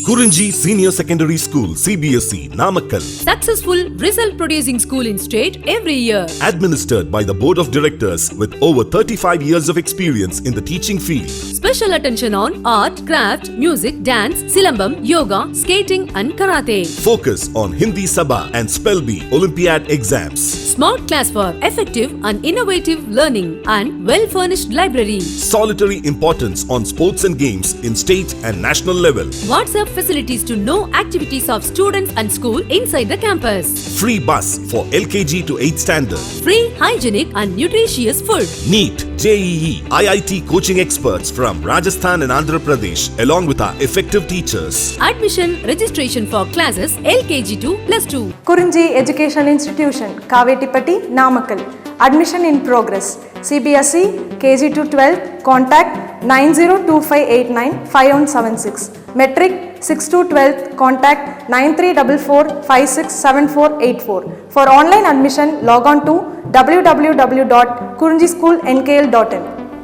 Kurunji Senior Secondary School, CBSE, Namakkal. Successful result producing school in state every year. Administered by the Board of Directors with over 35 years of experience in the teaching field. Special attention on art, craft, music, dance, silambam, yoga, skating and karate. Focus on Hindi Sabha and Spell Bee Olympiad exams. Smart class for effective and innovative learning and well-furnished library. Solitary importance on sports and games in state and national level. WhatsApp facilities to know activities of students and school inside the campus. Free bus for LKG to 8th standard. Free, hygienic and nutritious food. NEET, JEE, IIT coaching experts from Rajasthan and Andhra Pradesh along with our effective teachers. Admission registration for classes LKG to +2. Kurunji Educational Institution, Kavetipatti, Namakkal. Admission in progress. CBSE, KG to 12, contact 9025895176. Metric 6 to 12, contact 9344567484. For online admission, log on to www.kurunjischoolnkl.in.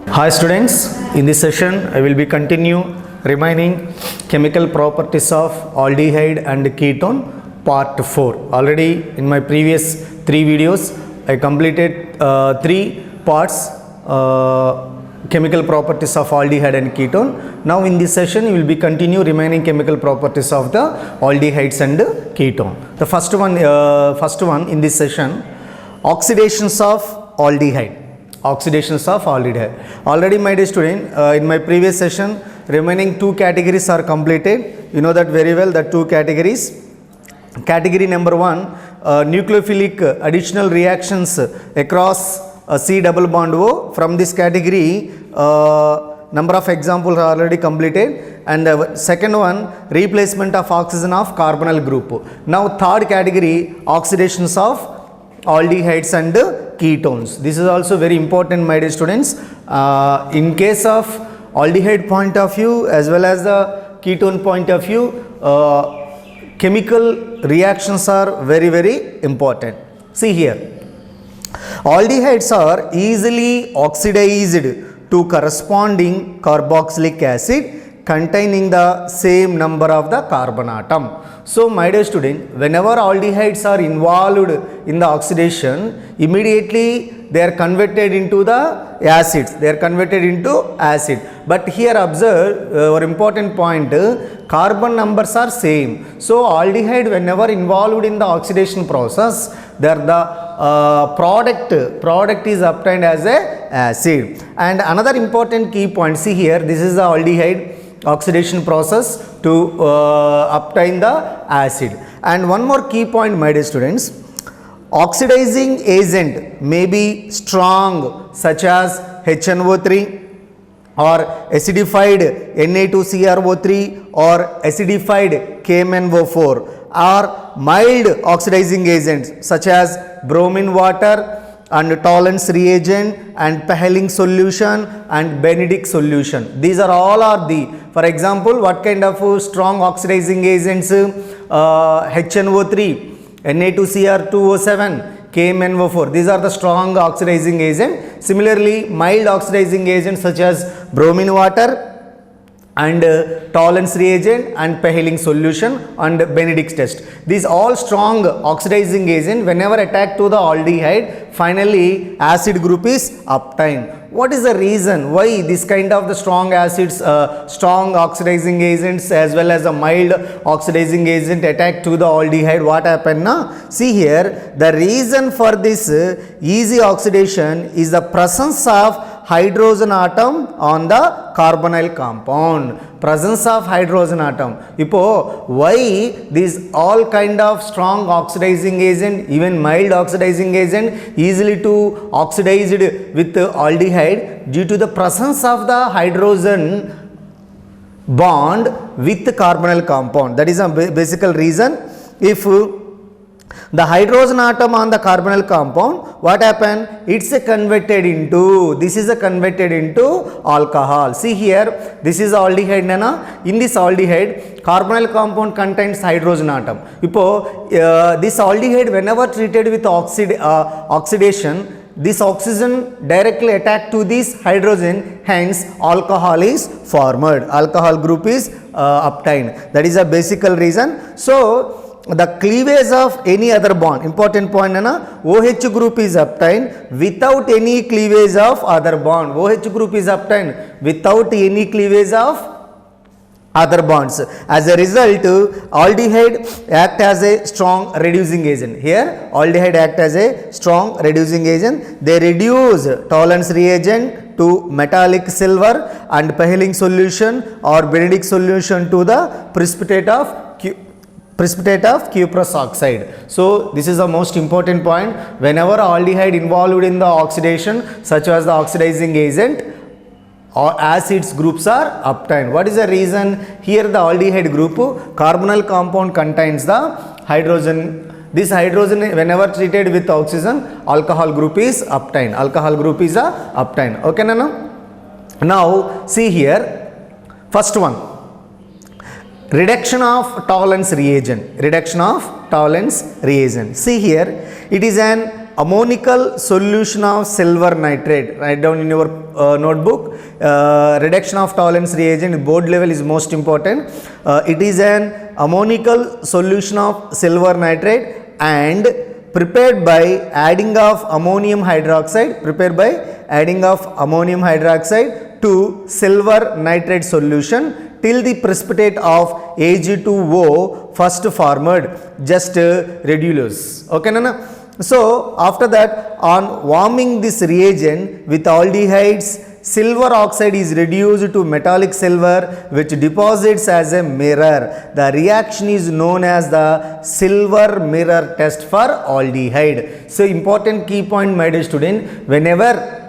Hi students, in this session I will be continue remaining chemical properties of aldehyde and ketone part 4. Already in my previous 3 videos I completed 3 parts chemical properties of aldehyde and ketone. Now in this session we will be continue remaining chemical properties of the aldehydes and ketone. The first one in this session, oxidations of aldehyde. Oxidations of aldehyde. Already my dear student, in my previous session remaining 2 categories are completed. You know that very well, the 2 categories. Category number 1, nucleophilic additional reactions across C double bond O. From this category, number of examples are already completed, and the second one, replacement of oxygen of carbonyl group. Now third category, oxidations of aldehydes and ketones. This is also very important, my dear students. In case of aldehyde point of view as well as the ketone point of view, chemical reactions are very important. See here, aldehydes are easily oxidized to corresponding carboxylic acid containing the same number of the carbon atom. So my dear student, whenever aldehydes are involved in the oxidation, immediately they are converted into the acids. They are converted into acid. But here observe our important point, carbon numbers are same. So aldehyde whenever involved in the oxidation process, there the product is obtained as a acid. And another important key point, see here, this is the aldehyde oxidation process to obtain the acid. And one more key point, my dear students, oxidizing agent may be strong such as HNO3 or acidified Na2CrO3 or acidified KMnO4, or mild oxidizing agents such as bromine water and tolerance reagent and Pahelling solution and Benedict solution. These are all are the, for example, what kind of strong oxidizing agents? HNO3, Na2Cr2O7, KMnO4. These are the strong oxidizing agent. Similarly, mild oxidizing agents such as bromine water and tolerance reagent and Pahelling solution and Benedict's test. These all strong oxidizing agent, whenever attack to the aldehyde, finally acid group is obtained. What is the reason why this kind of the strong acids, strong oxidizing agents as well as a mild oxidizing agent attack to the aldehyde? What happened now? See here, the reason for this easy oxidation is the presence of hydrogen atom on the carbonyl compound. Presence of hydrogen atom. Ipo, why these all kind of strong oxidizing agent, even mild oxidizing agent, easily to oxidized with aldehyde due to the presence of the hydrogen bond with the carbonyl compound. That is a basic reason. If the hydrogen atom on the carbonyl compound, what happened? It's converted into, this is converted into alcohol. See here, this is aldehyde nana. In this aldehyde, carbonyl compound contains hydrogen atom. Ipo, this aldehyde whenever treated with oxidation, this oxygen directly attack to this hydrogen, hence alcohol is formed, alcohol group is obtained. That is a basic reason. So the cleavage of any other bond, important point na, OH group is obtained without any cleavage of other bond. OH group is obtained without any cleavage of other bonds. As a result, aldehyde act as a strong reducing agent. Here aldehyde act as a strong reducing agent. They reduce Tollens reagent to metallic silver and Paheling solution or Benedict solution to the precipitate of cuprous oxide. So this is the most important point. Whenever aldehyde involved in the oxidation, such as the oxidizing agent, or acids groups are obtained. What is the reason? Here the aldehyde group, carbonyl compound contains the hydrogen. This hydrogen whenever treated with oxygen, alcohol group is obtained. Alcohol group is obtained. Okay, Nana? Now see here, first one, reduction of Tollens reagent. Reduction of Tollens reagent. See here, it is an ammonical solution of silver nitrate. Write down in your notebook. Reduction of Tollens reagent, board level is most important. It is an ammonical solution of silver nitrate and prepared by adding of ammonium hydroxide, to silver nitrate solution till the precipitate of Ag2O first formed, just reduce. Okay, Nana? So after that, on warming this reagent with aldehydes, silver oxide is reduced to metallic silver, which deposits as a mirror. The reaction is known as the silver mirror test for aldehyde. So important key point, my dear student, whenever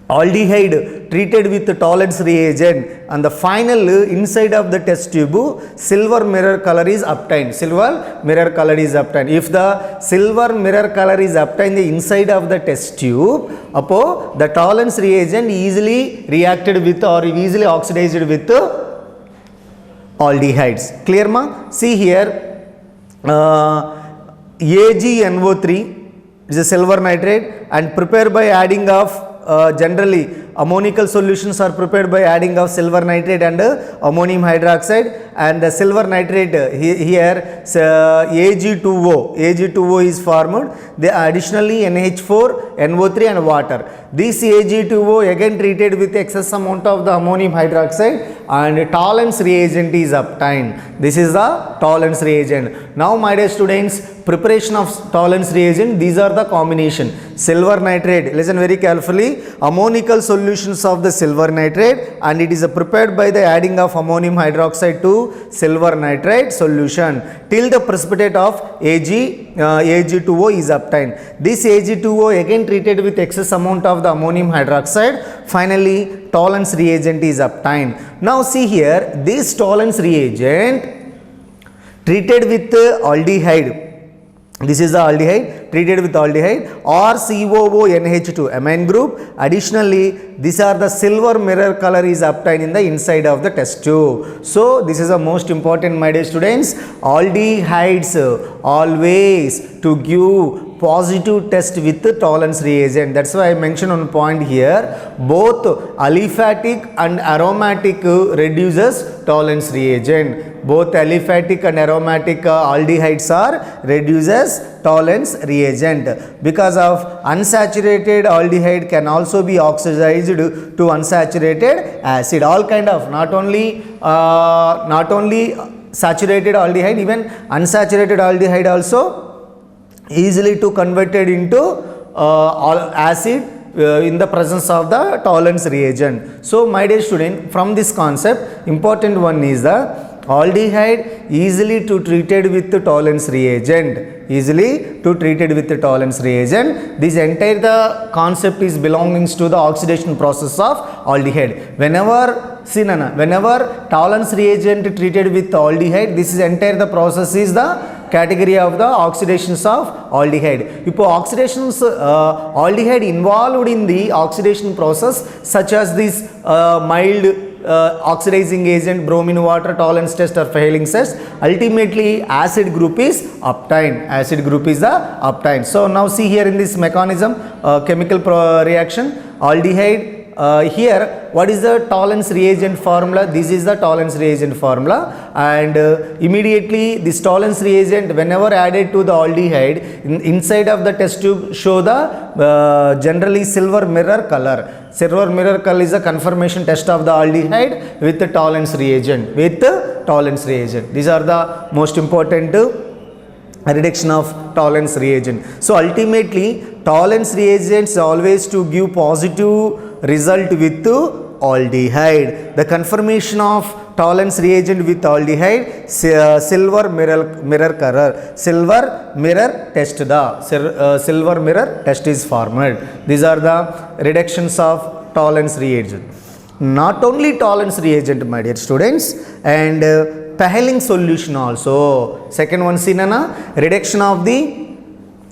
aldehyde treated with Tollens reagent and the final inside of the test tube, silver mirror color is obtained. Silver mirror color is obtained. If the silver mirror color is obtained the inside of the test tube, the Tollens reagent easily reacted with or easily oxidized with aldehydes. Clear, ma? See here, AgNO3 is a silver nitrate and prepared by adding of generally ammonical solutions are prepared by adding of silver nitrate and ammonium hydroxide, and the silver nitrate here Ag2O is formed. They additionally NH4, NO3 and water. This Ag2O again treated with excess amount of the ammonium hydroxide and Tollens reagent is obtained. This is the Tollens reagent. Now my dear students, preparation of Tollens reagent, these are the combination. Silver nitrate, listen very carefully, ammonical solutions of the silver nitrate, and it is prepared by the adding of ammonium hydroxide to silver nitrate solution till the precipitate of Ag2O is obtained. This Ag2O again treated with excess amount of the ammonium hydroxide, finally Tollens reagent is obtained. Now see here, this Tollens reagent treated with aldehyde, this is the aldehyde, treated with aldehyde or COONH2 amine group. Additionally, these are the silver mirror color is obtained in the inside of the test tube. So this is the most important, my dear students. Aldehydes always to give positive test with Tollens reagent. That's why I mentioned one point here, both aliphatic and aromatic reduces Tollens reagent. Both aliphatic and aromatic aldehydes are reduces Tollens reagent. Because of unsaturated aldehyde can also be oxidized to unsaturated acid. All kind of, not only saturated aldehyde, even unsaturated aldehyde also easily to converted into acid in the presence of the Tollens reagent. So my dear student, from this concept, important one is the aldehyde easily to treated with the Tollens reagent. This entire the concept is belongings to the oxidation process of aldehyde. Whenever Tollens reagent treated with aldehyde, this is entire the process is the category of the oxidations of aldehyde. Now oxidations aldehyde involved in the oxidation process, such as this mild oxidizing agent, bromine water, tolerance test or Fehling test. Ultimately acid group is obtained. Acid group is the obtained. So now see here in this mechanism, chemical reaction, aldehyde. Here what is the tolerance reagent formula? This is the tolerance reagent formula, and immediately this tolerance reagent whenever added to the aldehyde, inside of the test tube show the generally silver mirror color. Silver mirror color is a confirmation test of the aldehyde with the tolerance reagent. These are the most important reduction of tolerance reagent. So ultimately tolerance reagents always to give positive result with aldehyde. The confirmation of tolerance reagent with aldehyde, silver mirror color, silver mirror test, silver mirror test is formed. These are the reductions of tolerance reagent. Not only tolerance reagent, my dear students, and Pahling solution also. Second one, Sinana, reduction of the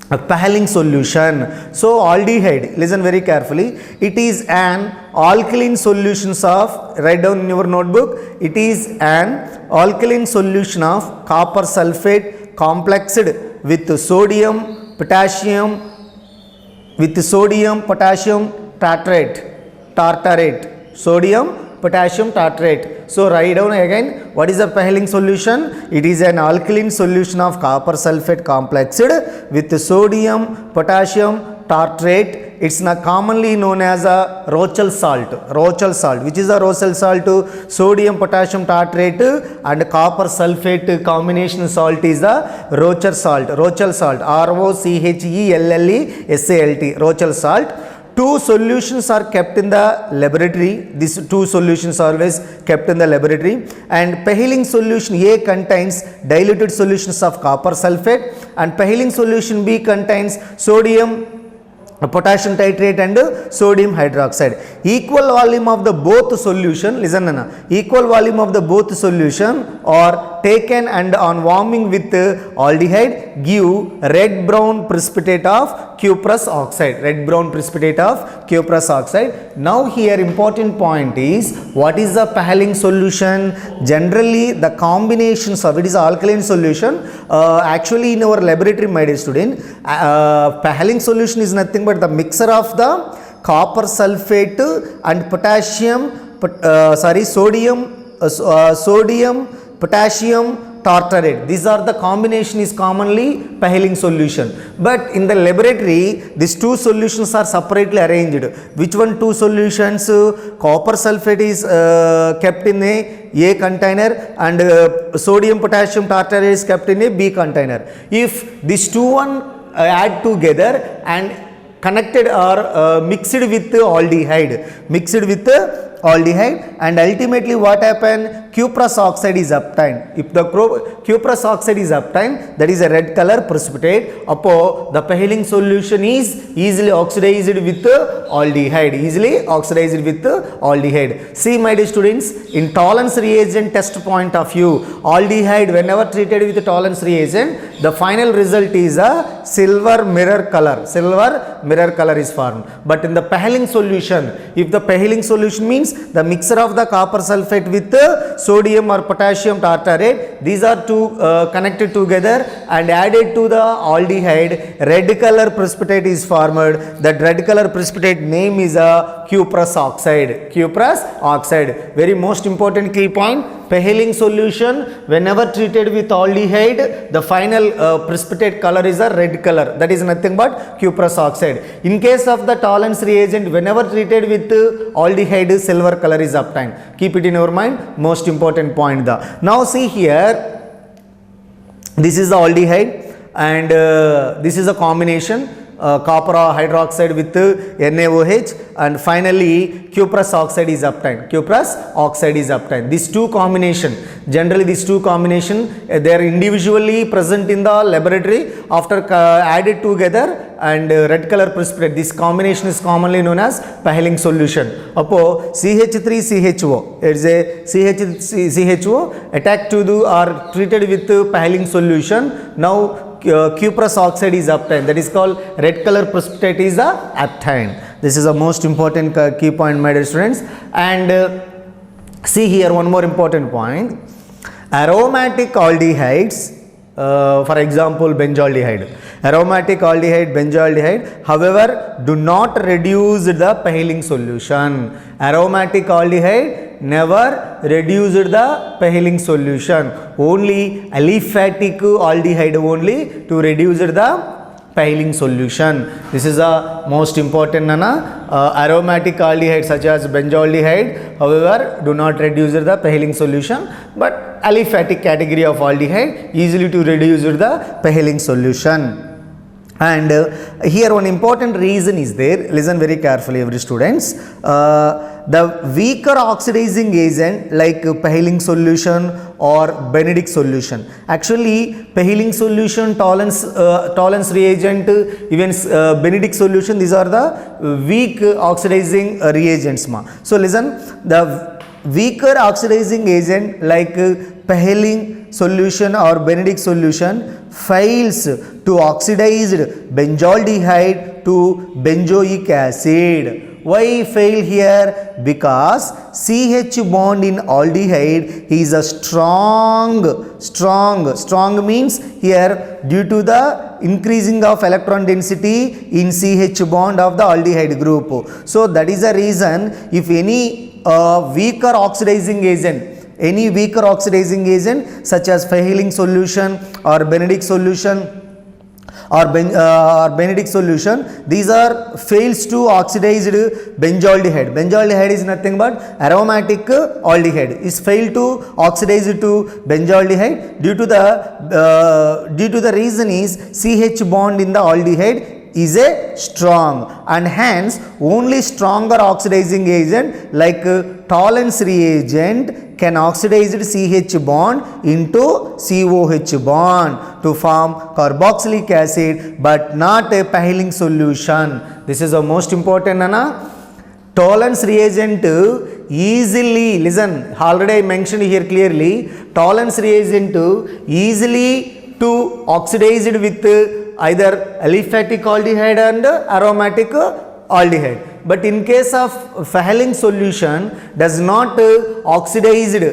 Pahling solution. So aldehyde, listen very carefully, it is an alkaline solutions of, write down in your notebook, it is an alkaline solution of copper sulfate complexed with sodium potassium tartrate, sodium potassium tartrate. So write down again, what is the Pahling solution? It is an alkaline solution of copper sulfate complexed with sodium potassium tartrate. It's not commonly known as a Rochelle salt. Which is a Rochelle salt? Sodium potassium tartrate and copper sulfate combination salt is the Rochelle salt. ROCHELLESALT, Rochelle salt. Two solutions are kept in the laboratory. These two solutions are always kept in the laboratory. And Pahling solution A contains diluted solutions of copper sulfate, and Pahling solution B contains sodium potassium titrate and sodium hydroxide. Equal volume of the both solution, listen Nana, equal volume of the both solution are taken and on warming with aldehyde give red brown precipitate of cuprous oxide. Now here important point is, what is the Pahling solution? Generally the combinations of it is alkaline solution. Actually in our laboratory, my dear student, Pahling solution is nothing but the mixture of the copper sulfate and sodium potassium tartrate. These are the combination is commonly Pahling solution. But in the laboratory, these two solutions are separately arranged. Which one two solutions? Copper sulfate is kept in a container and sodium potassium tartrate is kept in a B container. If these two one add together and connected or mixed with aldehyde, and ultimately what happened? Cuprous oxide is obtained. If the cuprous oxide is obtained, that is a red color precipitate. Upon the Pahling solution is easily oxidized with aldehyde. See, my dear students, in tolerance reagent test point of view, aldehyde whenever treated with tolerance reagent, the final result is a silver mirror color is formed. But in the Pahling solution, if the Pahling solution means the mixture of the copper sulfate with sodium or potassium tartrate, these are two connected together and added to the aldehyde, red color precipitate is formed. That red color precipitate name is a cuprous oxide. Very most important key point, Pahling solution whenever treated with aldehyde, the final precipitate color is a red color, that is nothing but cuprous oxide. In case of the tolerance reagent, whenever treated with aldehyde, silver color is obtained. Keep it in your mind, most important point. Now see here, this is the aldehyde and this is a combination. Copper hydroxide with NaOH, and finally cuprous oxide is obtained. These two combination, generally these two combination, they are individually present in the laboratory. After added together and red color precipitate, this combination is commonly known as Pahling solution. Apo CH3CHO, it is a CHO attacked to the or treated with Pahling solution. Now cuprous oxide is obtained, that is called red color precipitate is obtained. This is a most important key point, my dear students. And See here one more important point. Aromatic aldehydes, for example benzaldehyde, aromatic aldehyde, benzaldehyde, however do not reduce the Pehling solution. Aromatic aldehyde never reduced the Pehling solution, only aliphatic aldehyde only to reduce the Pehling solution. This is the most important aromatic aldehyde such as benzaldehyde, however do not reduce the Pehling solution, but aliphatic category of aldehyde easily to reduce the Pehling solution. And here one important reason is there, listen very carefully every students. The weaker oxidizing agent like Pehling solution or Benedict solution, actually Pehling solution, Tollens reagent, even Benedict solution, these are the weak oxidizing reagents. So listen, the weaker oxidizing agent like Pehling solution or Benedict solution fails to oxidize benzaldehyde to benzoic acid. Why fail here? Because CH bond in aldehyde is a strong means here due to the increasing of electron density in CH bond of the aldehyde group. So that is the reason if any weaker oxidizing agent such as Pehling solution or Benedict solution or Benedict solution, these are fails to oxidize benzaldehyde. Benzaldehyde is nothing but aromatic aldehyde, is failed to oxidize to benzaldehyde due to the reason is CH bond in the aldehyde is a strong, and hence only stronger oxidizing agent like Tollens reagent can oxidize CH bond into COH bond to form carboxylic acid, but not a Pehling solution. This is the most important, Tollens reagent easily, listen, already I mentioned here clearly, Tollens reagent easily to oxidize it with either aliphatic aldehyde and aromatic aldehyde. But in case of Pehling solution does not oxidized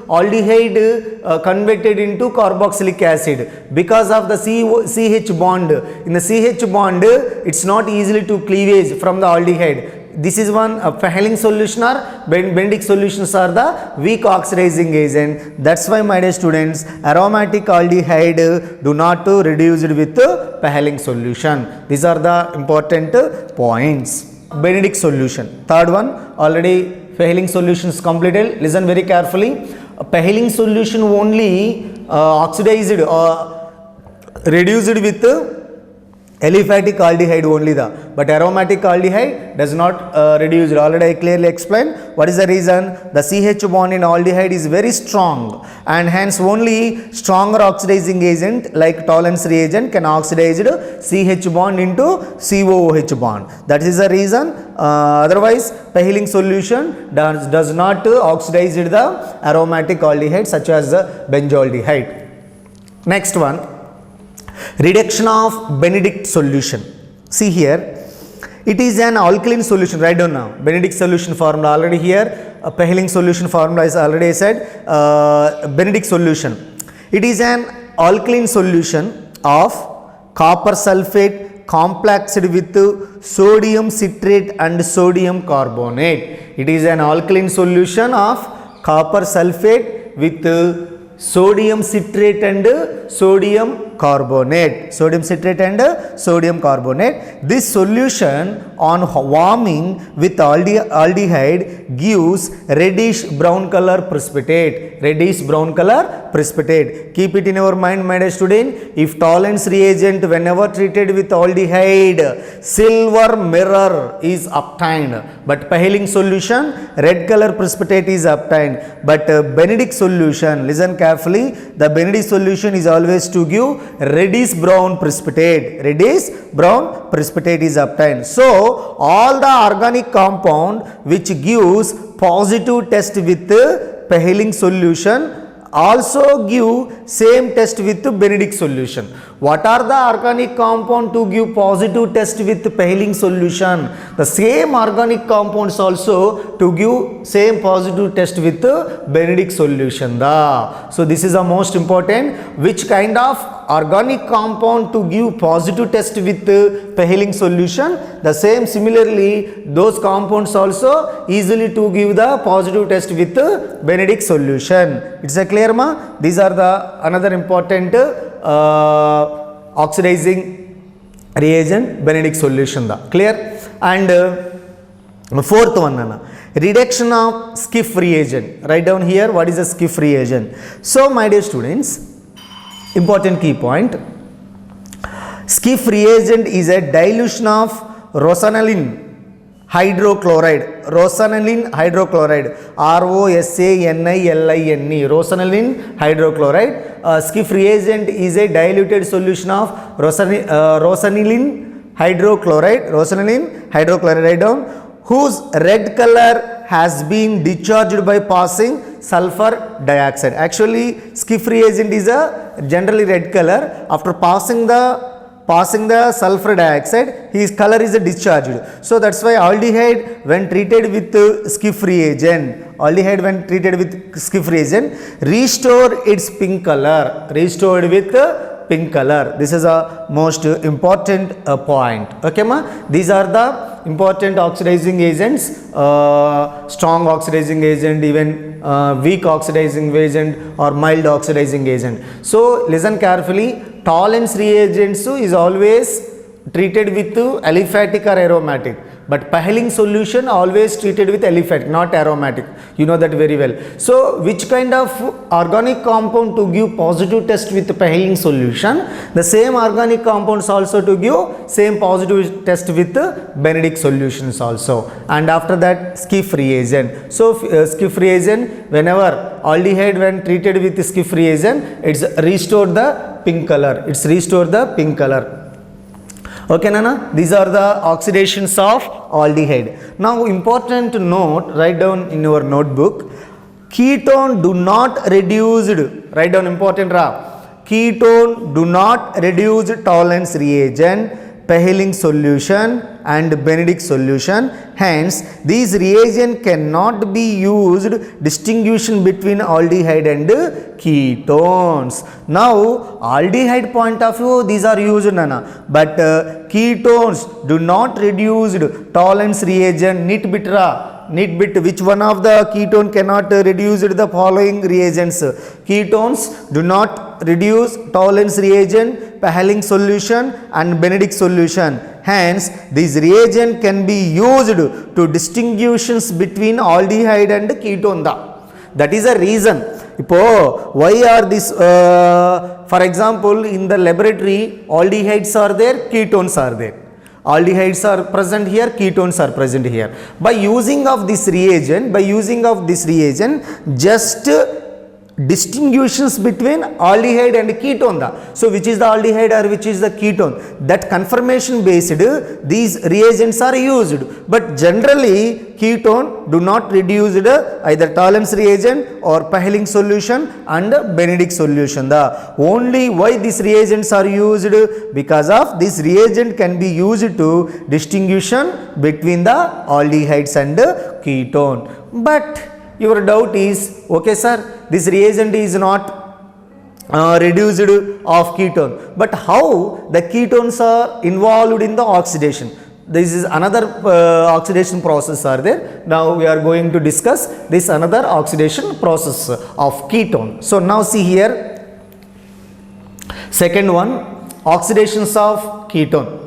aldehyde converted into carboxylic acid because of the CH bond. In the CH bond it's not easily to cleavage from the aldehyde. This is one Pehling solution or Benedict solutions are the weak oxidizing agent. That's why my dear students, aromatic aldehyde do not reduce it with Pehling solution. These are the important points. Benedict solution. Third one, already Pehling solutions completed. Listen very carefully. Pehling solution only oxidized or reduced with aliphatic aldehyde only, but aromatic aldehyde does not reduce it. Already I clearly explained what is the reason. The CH bond in aldehyde is very strong, and hence only stronger oxidizing agent like Tollens reagent can oxidize CH bond into COOH bond. That is the reason. Otherwise Pehling solution does not oxidize the aromatic aldehyde such as benzaldehyde. Next one, reduction of Benedict solution. See here, it is an alkaline solution. Write down now. Benedict solution formula already here. Pehling solution formula is already said. Benedict solution. It is an alkaline solution of copper sulfate complexed with sodium citrate and sodium carbonate. It is an alkaline solution of copper sulfate with sodium citrate and sodium carbonate. This solution on warming with aldehyde gives reddish brown color precipitate. Keep it in your mind, my dear student. If Tollens reagent whenever treated with aldehyde, silver mirror is obtained, but Pehling solution red color precipitate is obtained. But Benedict solution, listen carefully, the Benedict solution is always to give reddish brown precipitate is obtained. So all the organic compound which gives positive test with Pehling solution also give same test with Benedict solution. What are the organic compound to give positive test with Pehling solution? The same organic compounds also to give same positive test with Benedict solution. So this is the most important. Which kind of organic compound to give positive test with Pehling solution? The same similarly those compounds also easily to give the positive test with Benedict solution. It's a clear ma? These are the another important oxidizing reagent Benedict solution. Clear? And fourth one, reduction of Schiff reagent. Write down here what is a Schiff reagent. So my dear students, important key point, Schiff reagent is a dilution of rosanilin hydrochloride, rosanilin hydrochloride, ROSANILINE, rosanilin hydrochloride. Schiff reagent is a diluted solution of rosanilin hydrochloride, write down, whose red color has been discharged by passing sulfur dioxide. Actually, Schiff reagent is a generally red color. After passing the sulfur dioxide, his color is discharged. So that's why aldehyde when treated with Schiff reagent, restore its pink color, restored with pink color. This is a most important point. Okay ma? These are the important oxidizing agents, strong oxidizing agent, even weak oxidizing agent or mild oxidizing agent. So listen carefully, Tollens reagents is always treated with aliphatic or aromatic, but Pehling solution always treated with aliphatic, not aromatic. You know that very well. So which kind of organic compound to give positive test with Pehling solution? The same organic compounds also to give same positive test with Benedict solutions also. And after that, Schiff reagent. So Schiff reagent, whenever aldehyde when treated with Schiff reagent, it's restored the pink color. Okay, Nana, these are the oxidations of aldehyde. Now, important note, write down in your notebook, ketone do not reduced, write down important ketone do not reduce Tollens reagent, Pehling solution and Benedict solution. Hence, these reagents cannot be used distinguishing between aldehyde and ketones. Now, aldehyde point of view, these are used, Nana, but ketones do not reduce Tollens reagent. Neat bit, which one of the ketone cannot reduce the following reagents? Ketones do not reduce Tollens reagent, Pehling solution and Benedict solution. Hence, this reagent can be used to distinguish between aldehyde and ketone. That is a reason. Why are this? For example, in the laboratory, aldehydes are there, ketones are there. Aldehydes are present here, ketones are present here. By using of this reagent, just distinguishes between aldehyde and ketone. So which is the aldehyde or which is the ketone? That confirmation based these reagents are used. But generally ketone do not reduce either Tollens reagent or Pehling solution and Benedict solution. The only why these reagents are used, because of this reagent can be used to distinguish between the aldehydes and ketone. But your doubt is, okay sir, this reagent is not reduced of ketone, but how the ketones are involved in the oxidation? This is another oxidation process are there. Now we are going to discuss this another oxidation process of ketone. So now see here, second one, oxidations of ketone.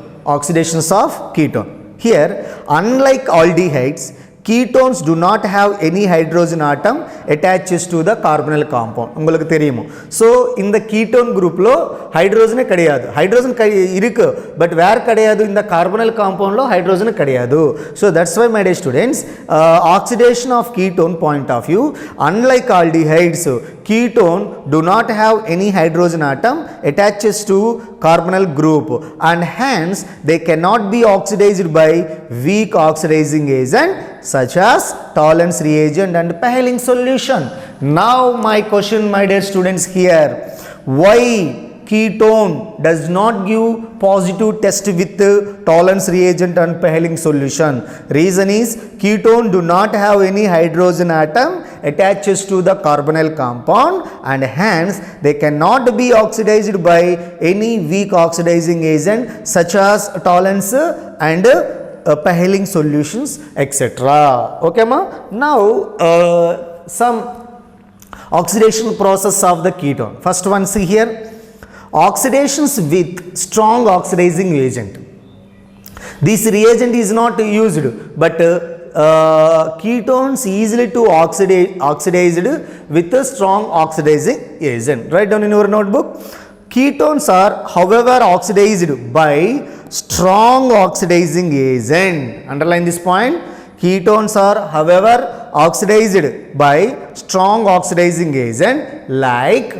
Here, unlike aldehydes, ketones do not have any hydrogen atom attaches to the carbonyl compound. உங்களுக்கு தெரியுமோ. So in the ketone group lo hydrogen கிடையாது. Hydrogen இருக்கு, but where கிடையாது? In the carbonyl compound lo hydrogen கிடையாது. So that's why my dear students, oxidation of ketone point of view, unlike aldehydes, ketone do not have any hydrogen atom attaches to carbonyl group, and hence they cannot be oxidized by weak oxidizing agent such as Tollens reagent and Pehling solution. Now my question, my dear students, here, why ketone does not give positive test with tolerance reagent and Pahelling solution. Reason is ketone do not have any hydrogen atom attaches to the carbonyl compound and hence they cannot be oxidized by any weak oxidizing agent such as tolerance and Pahelling solutions etc. Okay ma? Now some oxidation process of the ketone. First one, see here, oxidations with strong oxidizing agent. This reagent is not used, but ketones easily to oxidized with a strong oxidizing agent. Write down in your notebook. Ketones are however oxidized by strong oxidizing agent. Underline this point. Ketones are however oxidized by strong oxidizing agent like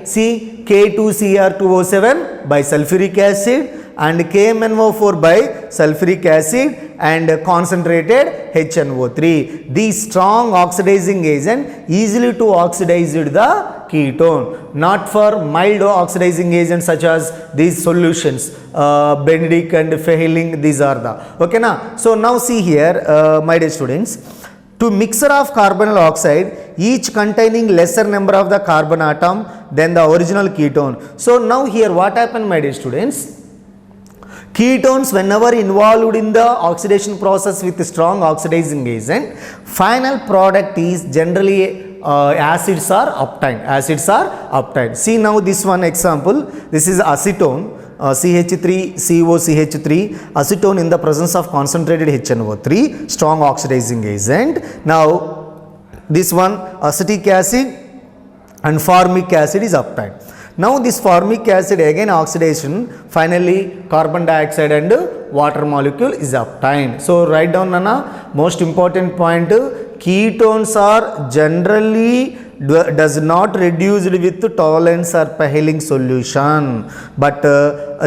see K2Cr2O7 by sulfuric acid and KMnO4 by sulfuric acid and concentrated HNO3. These strong oxidizing agent easily to oxidize the ketone, not for mild oxidizing agents such as these solutions, Benedict and Pahelling, these are the, okay na. So now see here, my dear students, to mixture of carbonyl oxide, each containing lesser number of the carbon atom than the original ketone. So now here what happened, my dear students? Ketones whenever involved in the oxidation process with strong oxidizing agent, final product is generally acids are obtained. See now this one example, this is acetone, CH3COCH3, acetone in the presence of concentrated HNO3, strong oxidizing agent. Now this one acetic acid and formic acid is obtained. Now this formic acid again oxidation, finally carbon dioxide and water molecule is obtained. So write down Nana, most important point, ketones are generally does not reduced with Tollens or Pahelling solution, but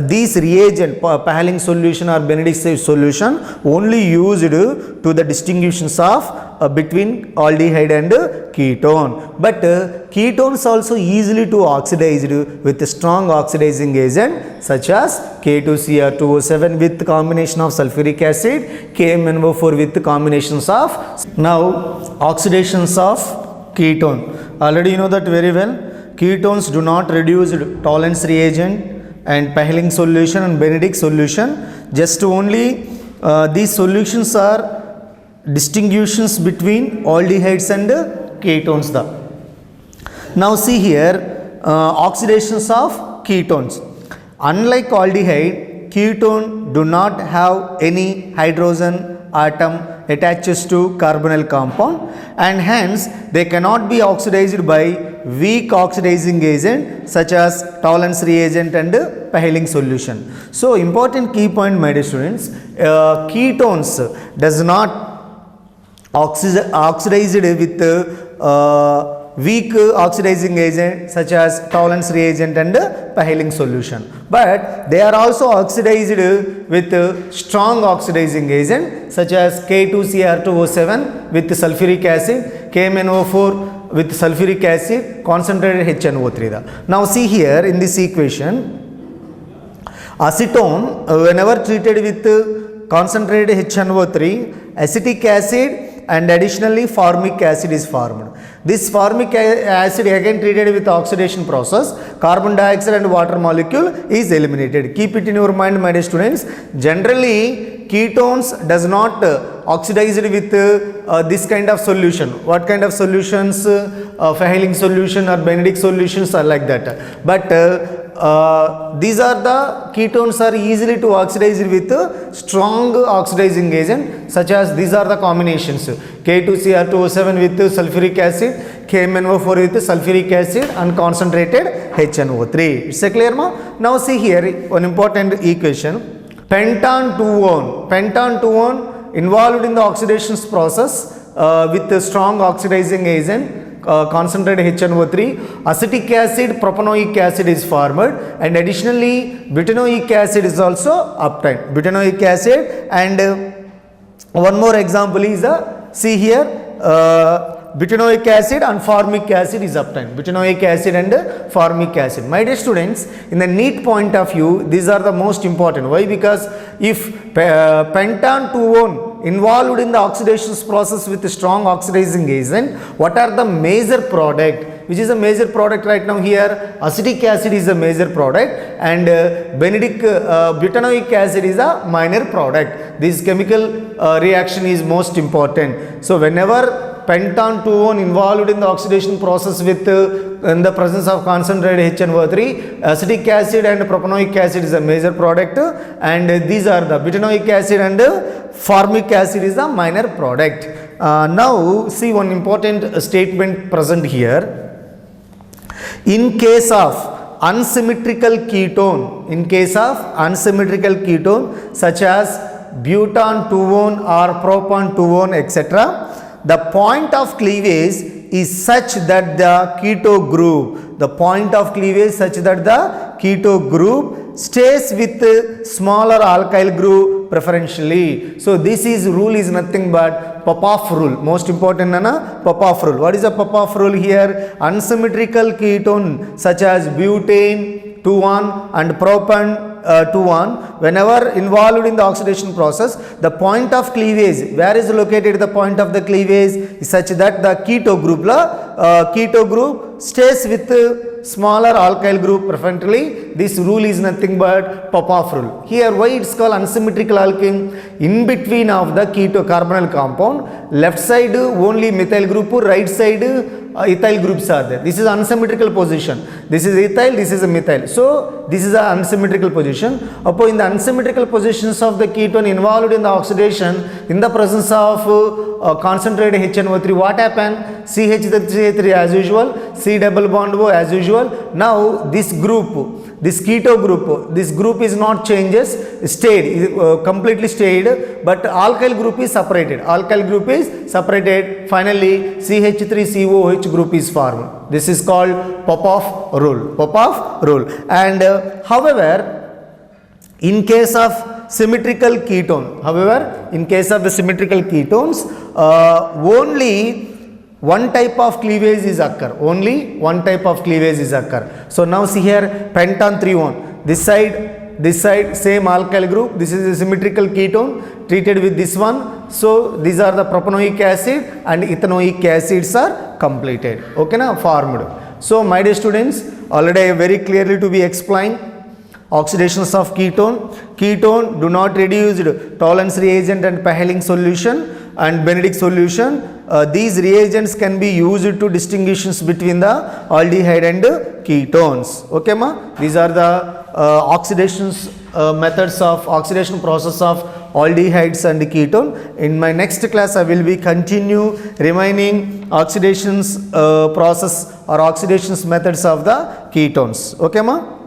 these reagent Pahelling solution or Benedict solution only used to the distinctions of between aldehyde and ketone, but ketones also easily to oxidized with strong oxidizing agent such as K2Cr2O7 with combination of sulfuric acid, KMnO4 with combinations of. Now oxidations of ketone, already you know that very well. Ketones do not reduce Tollens reagent and Pahelling solution and Benedict solution, just only these solutions are distinguishes between aldehydes and ketones. Now see here, oxidations of ketones. Unlike aldehyde, ketone do not have any hydrogen atom attaches to carbonyl compound and hence they cannot be oxidized by weak oxidizing agent such as Tollens reagent and Pahelling solution. So important key point, my dear students, ketones does not oxidized with weak oxidizing agent such as Tollens reagent and Pahelling solution, but they are also oxidized with strong oxidizing agent such as K2Cr2O7 with sulfuric acid, KMnO4 with sulfuric acid, concentrated HNO3. Now see here in this equation, acetone whenever treated with concentrated HNO3, acetic acid and additionally formic acid is formed. This formic acid again treated with oxidation process, carbon dioxide and water molecule is eliminated. Keep it in your mind, my dear students. Generally ketones does not oxidize with this kind of solution. What kind of solutions? Pahelling solution or Benedict solutions are like that, but these are the ketones are easily to oxidize with strong oxidizing agent such as these are the combinations, K2Cr2O7 with sulfuric acid, KMnO4 with sulfuric acid and concentrated HNO3. It's a clear ma? Now see here one important equation, pentan 2-one involved in the oxidation process with a strong oxidizing agent, concentrated HNO3, acetic acid, propanoic acid is formed and additionally butanoic acid is also obtained. Butanoic acid and one more example is see here butanoic acid and formic acid is obtained. Butanoic acid and formic acid. My dear students, in the NEET point of view, these are the most important. Why? Because if pentan 2-one involved in the oxidation process with a strong oxidizing agent, what are the major product? Which is a major product right now here? Acetic acid is a major product and butanoic acid is a minor product. This chemical reaction is most important. So whenever pentan 2-one involved in the oxidation process with in the presence of concentrated HNO3, acetic acid and propanoic acid is a major product and these are the butanoic acid and formic acid is a minor product. Now see one important statement present here. In case of unsymmetrical ketone, such as butan 2-one or propan 2-one, etc., the point of cleavage is such that the keto group stays with smaller alkyl group preferentially. So this rule is nothing but Popov rule. Most important Popov rule. What is the Popov rule here? Unsymmetrical ketone such as butane 2-one and propan 2-one, whenever involved in the oxidation process, the point of cleavage, where is located the point of the cleavage, is such that the keto group stays with smaller alkyl group preferentially. This rule is nothing but Popov rule. Here why it's called unsymmetrical alkene? In between of the keto carbonyl compound, left side only methyl group, right side ethyl groups are there. This is unsymmetrical position. This is ethyl, this is a methyl. So this is an unsymmetrical position. In the unsymmetrical positions of the ketone involved in the oxidation in the presence of concentrated HNO3, what happened? CH3 as usual, C double bond O as usual. Now this group, this keto group, this group is not changes, stayed, completely stayed, but alkyl group is separated. Finally CH3COH group is formed. This is called Popov rule. And however, in case of symmetrical ketone, only one type of cleavage is occur. So now see here pentan 3-one. This side same alkyl group. This is a symmetrical ketone treated with this one. So these are the propanoic acid and ethanoic acids are completed. Okay na, formed. So my dear students, already I very clearly to be explained oxidations of ketone. Ketone do not reduce Tollens reagent and Pahelling solution and Benedict solution. These reagents can be used to distinguish between the aldehyde and ketones. Okay ma? These are the methods of oxidation process of aldehydes and ketone. In my next class I will be continue remaining oxidations process or oxidations methods of the ketones. Okay ma?